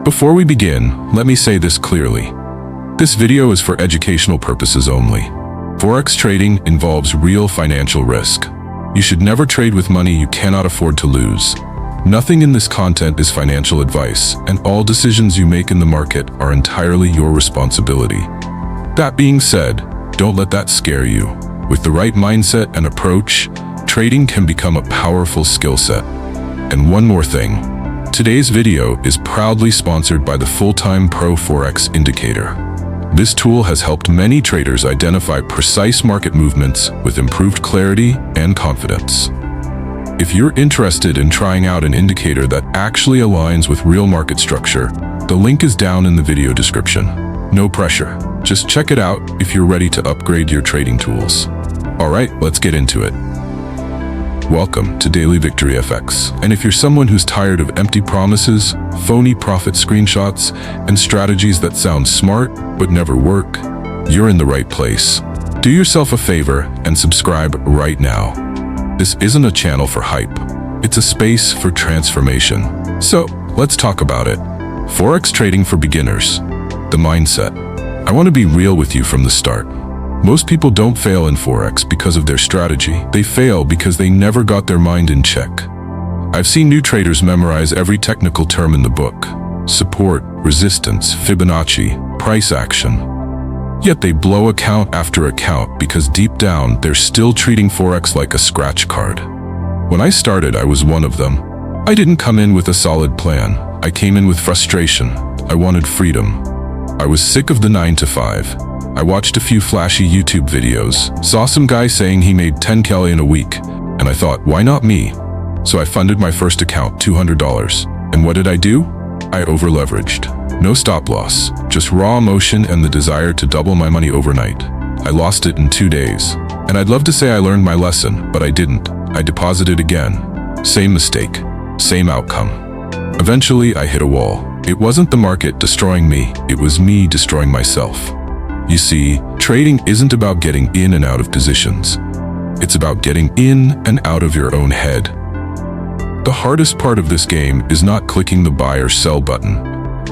Before we begin, let me say this clearly. This video is for educational purposes only. Forex trading involves real financial risk. You should never trade with money you cannot afford to lose. Nothing in this content is financial advice, and all decisions you make in the market are entirely your responsibility. That being said, don't let that scare you. With the right mindset and approach, trading can become a powerful skill set. And one more thing. Today's video is proudly sponsored by the Full-Time Pro Forex Indicator. This tool has helped many traders identify precise market movements with improved clarity and confidence. If you're interested in trying out an indicator that actually aligns with real market structure, the link is down in the video description. No pressure. Just check it out if you're ready to upgrade your trading tools. Alright, let's get into it. Welcome to Daily Victory FX. And if you're someone who's tired of empty promises, phony profit screenshots, and strategies that sound smart but never work, you're in the right place. Do yourself a favor and subscribe right now. This isn't a channel for hype. It's a space for transformation. So, let's talk about it. Forex trading for beginners. The mindset. I want to be real with you from the start. Most people don't fail in Forex because of their strategy. They fail because they never got their mind in check. I've seen new traders memorize every technical term in the book. Support, resistance, Fibonacci, price action. Yet they blow account after account because deep down they're still treating Forex like a scratch card. When I started, I was one of them. I didn't come in with a solid plan. I came in with frustration. I wanted freedom. I was sick of the 9 to 5. I watched a few flashy YouTube videos, saw some guy saying he made 10 Kelly in a week, and I thought, why not me? So I funded my first account, $200. And what did I do? I over-leveraged. No stop loss, just raw emotion and the desire to double my money overnight. I lost it in 2 days. And I'd love to say I learned my lesson, but I didn't. I deposited again. Same mistake, same outcome. Eventually, I hit a wall. It wasn't the market destroying me, it was me destroying myself. You see, trading isn't about getting in and out of positions. It's about getting in and out of your own head. The hardest part of this game is not clicking the buy or sell button.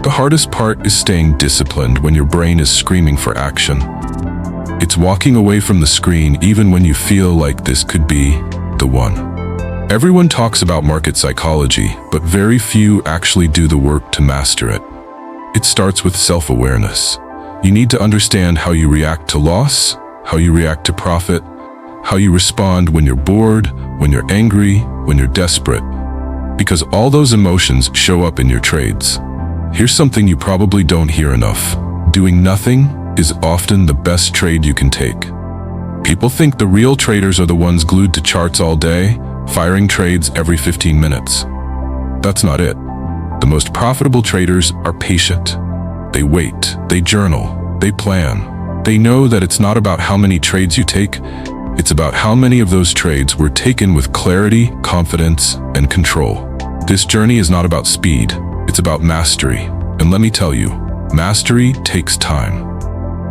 The hardest part is staying disciplined when your brain is screaming for action. It's walking away from the screen even when you feel like this could be the one. Everyone talks about market psychology, but very few actually do the work to master it. It starts with self-awareness. You need to understand how you react to loss, how you react to profit, how you respond when you're bored, when you're angry, when you're desperate. Because all those emotions show up in your trades. Here's something you probably don't hear enough. Doing nothing is often the best trade you can take. People think the real traders are the ones glued to charts all day, firing trades every 15 minutes. That's not it. The most profitable traders are patient. They wait, they journal, they plan. They know that it's not about how many trades you take, it's about how many of those trades were taken with clarity, confidence, and control. This journey is not about speed. It's about mastery. And let me tell you, mastery takes time.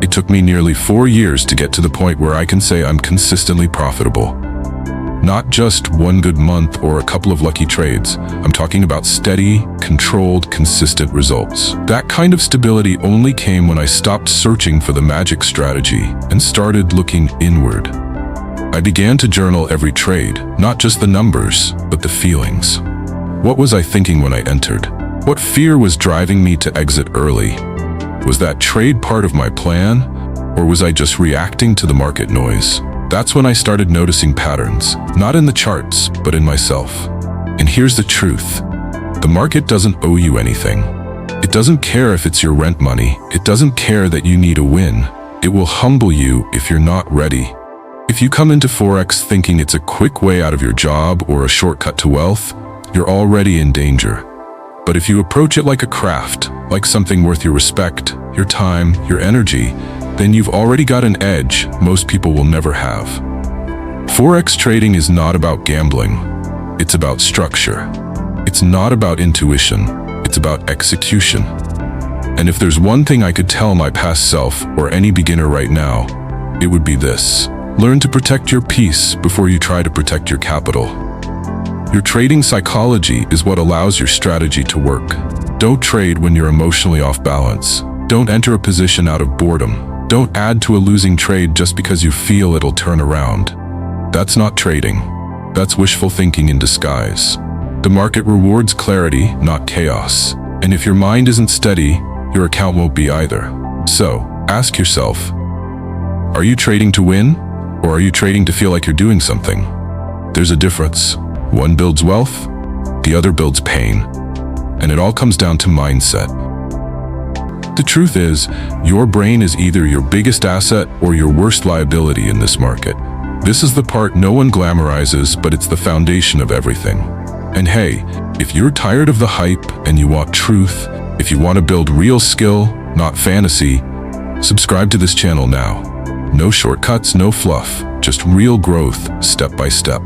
It took me nearly 4 years to get to the point where I can say I'm consistently profitable. Not just one good month or a couple of lucky trades. I'm talking about steady, controlled, consistent results. That kind of stability only came when I stopped searching for the magic strategy and started looking inward. I began to journal every trade, not just the numbers, but the feelings. What was I thinking when I entered? What fear was driving me to exit early? Was that trade part of my plan, or was I just reacting to the market noise? That's when I started noticing patterns, not in the charts, but in myself. And here's the truth. The market doesn't owe you anything. It doesn't care if it's your rent money. It doesn't care that you need a win. It will humble you if you're not ready. If you come into Forex thinking it's a quick way out of your job or a shortcut to wealth, you're already in danger. But if you approach it like a craft, like something worth your respect, your time, your energy, then you've already got an edge most people will never have. Forex trading is not about gambling. It's about structure. It's not about intuition. It's about execution. And if there's one thing I could tell my past self or any beginner right now, it would be this. Learn to protect your peace before you try to protect your capital. Your trading psychology is what allows your strategy to work. Don't trade when you're emotionally off balance. Don't enter a position out of boredom. Don't add to a losing trade just because you feel it'll turn around. That's not trading. That's wishful thinking in disguise. The market rewards clarity, not chaos. And if your mind isn't steady, your account won't be either. So, ask yourself, are you trading to win? Or are you trading to feel like you're doing something? There's a difference. One builds wealth, the other builds pain. And it all comes down to mindset. The truth is, your brain is either your biggest asset or your worst liability in this market. This is the part no one glamorizes, but it's the foundation of everything. And hey, if you're tired of the hype and you want truth, if you want to build real skill, not fantasy, subscribe to this channel now. No shortcuts, no fluff, just real growth, step by step.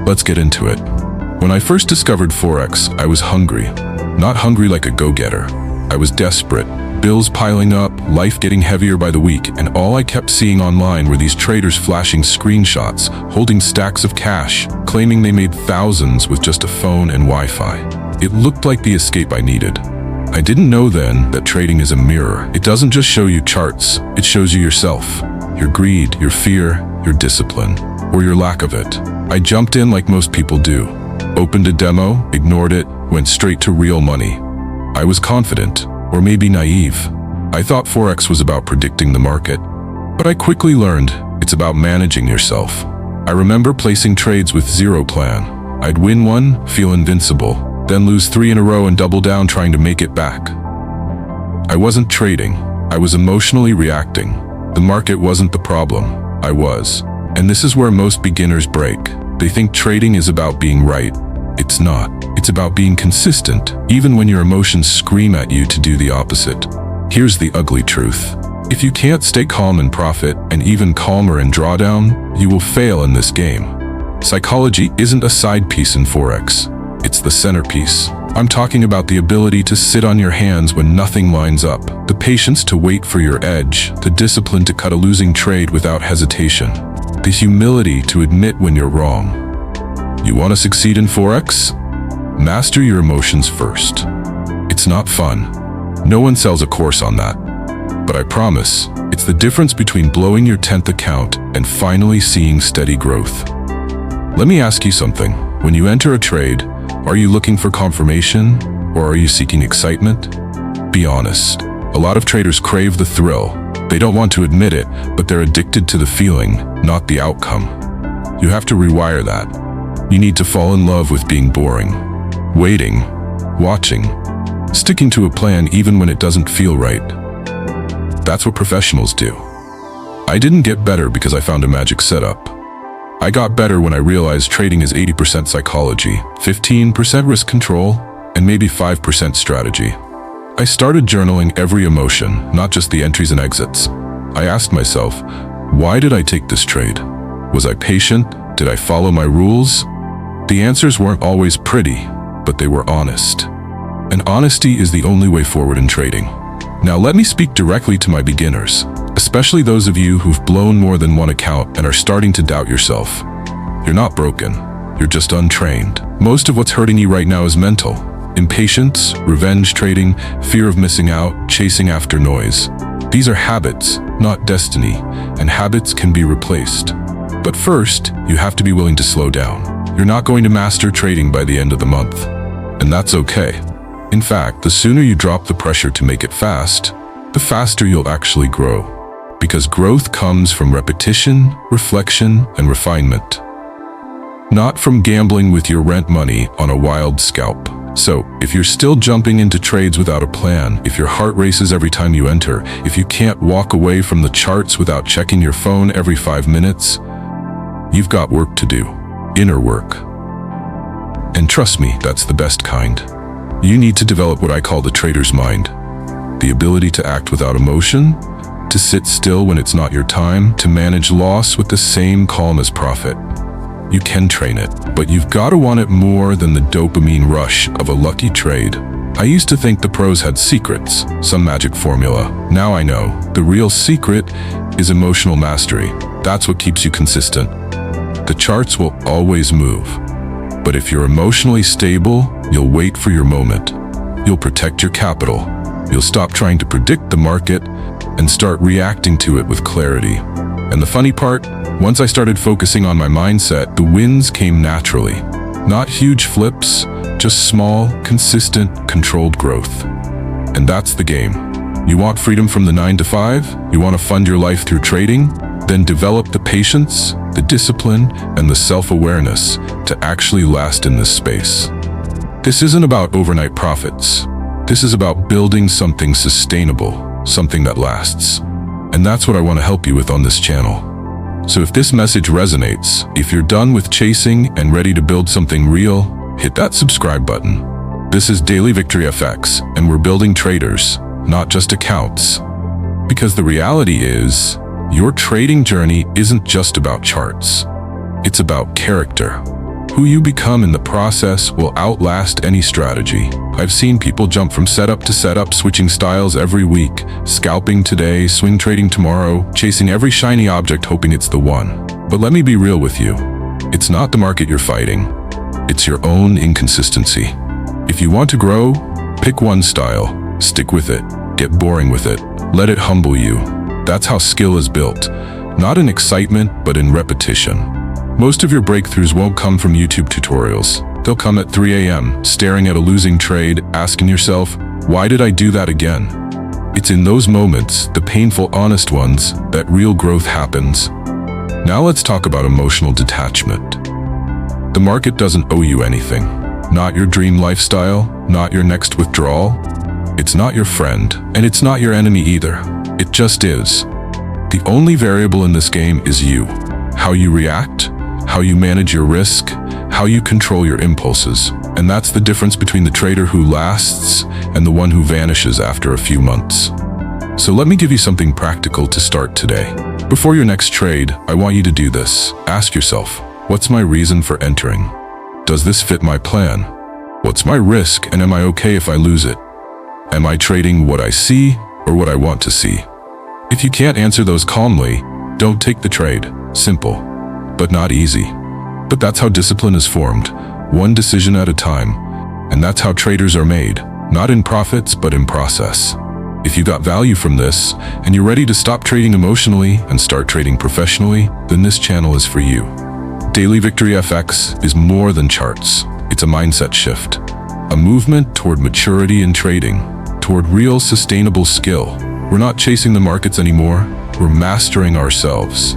Let's get into it. When I first discovered Forex, I was hungry. Not hungry like a go-getter. I was desperate. Bills piling up, life getting heavier by the week, and all I kept seeing online were these traders flashing screenshots, holding stacks of cash, claiming they made thousands with just a phone and Wi-Fi. It looked like the escape I needed. I didn't know then that trading is a mirror. It doesn't just show you charts, it shows you yourself. Your greed, your fear, your discipline, or your lack of it. I jumped in like most people do. Opened a demo, ignored it, went straight to real money. I was confident, or maybe naive. I thought Forex was about predicting the market, but I quickly learned it's about managing yourself. I remember placing trades with zero plan. I'd win one, feel invincible, then lose 3 in a row and double down trying to make it back. I wasn't trading, I was emotionally reacting. The market wasn't the problem, I was. And this is where most beginners break. They think trading is about being right. It's not. It's about being consistent, even when your emotions scream at you to do the opposite. Here's the ugly truth. If you can't stay calm and profit, and even calmer in drawdown, you will fail in this game. Psychology isn't a side piece in Forex. It's the centerpiece. I'm talking about the ability to sit on your hands when nothing lines up, the patience to wait for your edge, the discipline to cut a losing trade without hesitation, the humility to admit when you're wrong. You want to succeed in Forex? Master your emotions first. It's not fun. No one sells a course on that. But I promise, it's the difference between blowing your 10th account and finally seeing steady growth. Let me ask you something. When you enter a trade, are you looking for confirmation or are you seeking excitement? Be honest. A lot of traders crave the thrill. They don't want to admit it, but they're addicted to the feeling, not the outcome. You have to rewire that. You need to fall in love with being boring, waiting, watching, sticking to a plan even when it doesn't feel right. That's what professionals do. I didn't get better because I found a magic setup. I got better when I realized trading is 80% psychology, 15% risk control, and maybe 5% strategy. I started journaling every emotion, not just the entries and exits. I asked myself, why did I take this trade? Was I patient? Did I follow my rules? The answers weren't always pretty, but they were honest. And honesty is the only way forward in trading. Now let me speak directly to my beginners, especially those of you who've blown more than one account and are starting to doubt yourself. You're not broken, you're just untrained. Most of what's hurting you right now is mental. Impatience, revenge trading, fear of missing out, chasing after noise. These are habits, not destiny, and habits can be replaced. But first, you have to be willing to slow down. You're not going to master trading by the end of the month, and that's okay. In fact, the sooner you drop the pressure to make it fast, the faster you'll actually grow. Because growth comes from repetition, reflection, and refinement. Not from gambling with your rent money on a wild scalp. So, if you're still jumping into trades without a plan, if your heart races every time you enter, if you can't walk away from the charts without checking your phone every 5 minutes, you've got work to do. Inner work. And trust me, that's the best kind. You need to develop what I call the trader's mind. The ability to act without emotion, to sit still when it's not your time, to manage loss with the same calm as profit. You can train it, but you've got to want it more than the dopamine rush of a lucky trade. I used to think the pros had secrets, some magic formula. Now I know, the real secret is emotional mastery. That's what keeps you consistent. The charts will always move, but if you're emotionally stable, you'll wait for your moment. You'll protect your capital. You'll stop trying to predict the market and start reacting to it with clarity. And the funny part, once I started focusing on my mindset, the wins came naturally. Not huge flips, just small, consistent, controlled growth. And that's the game. You want freedom from the 9 to 5? You want to fund your life through trading? Then develop the patience, the discipline, and the self-awareness to actually last in this space. This isn't about overnight profits. This is about building something sustainable, something that lasts. And that's what I want to help you with on this channel. So if this message resonates, if you're done with chasing and ready to build something real, hit that subscribe button. This is Daily Victory FX, and we're building traders, not just accounts. Because the reality is, your trading journey isn't just about charts. It's about character. Who you become in the process will outlast any strategy. I've seen people jump from setup to setup, switching styles every week, scalping today, swing trading tomorrow, chasing every shiny object hoping it's the one. But let me be real with you. It's not the market you're fighting. It's your own inconsistency. If you want to grow, pick one style, stick with it, get boring with it, let it humble you. That's how skill is built, not in excitement, but in repetition. Most of your breakthroughs won't come from YouTube tutorials. They'll come at 3 a.m., staring at a losing trade, asking yourself, why did I do that again? It's in those moments, the painful, honest ones, that real growth happens. Now let's talk about emotional detachment. The market doesn't owe you anything. Not your dream lifestyle, not your next withdrawal. It's not your friend, and it's not your enemy either. It just is. The only variable in this game is you. How you react, how you manage your risk, how you control your impulses. And that's the difference between the trader who lasts and the one who vanishes after a few months. So let me give you something practical to start today. Before your next trade, I want you to do this. Ask yourself, what's my reason for entering? Does this fit my plan? What's my risk, and am I okay if I lose it? Am I trading what I see or what I want to see? If you can't answer those calmly, don't take the trade. Simple, but not easy. But that's how discipline is formed, one decision at a time. And that's how traders are made, not in profits, but in process. If you got value from this, and you're ready to stop trading emotionally and start trading professionally, then this channel is for you. Daily Victory FX is more than charts. It's a mindset shift, a movement toward maturity in trading, toward real sustainable skill. We're not chasing the markets anymore, we're mastering ourselves.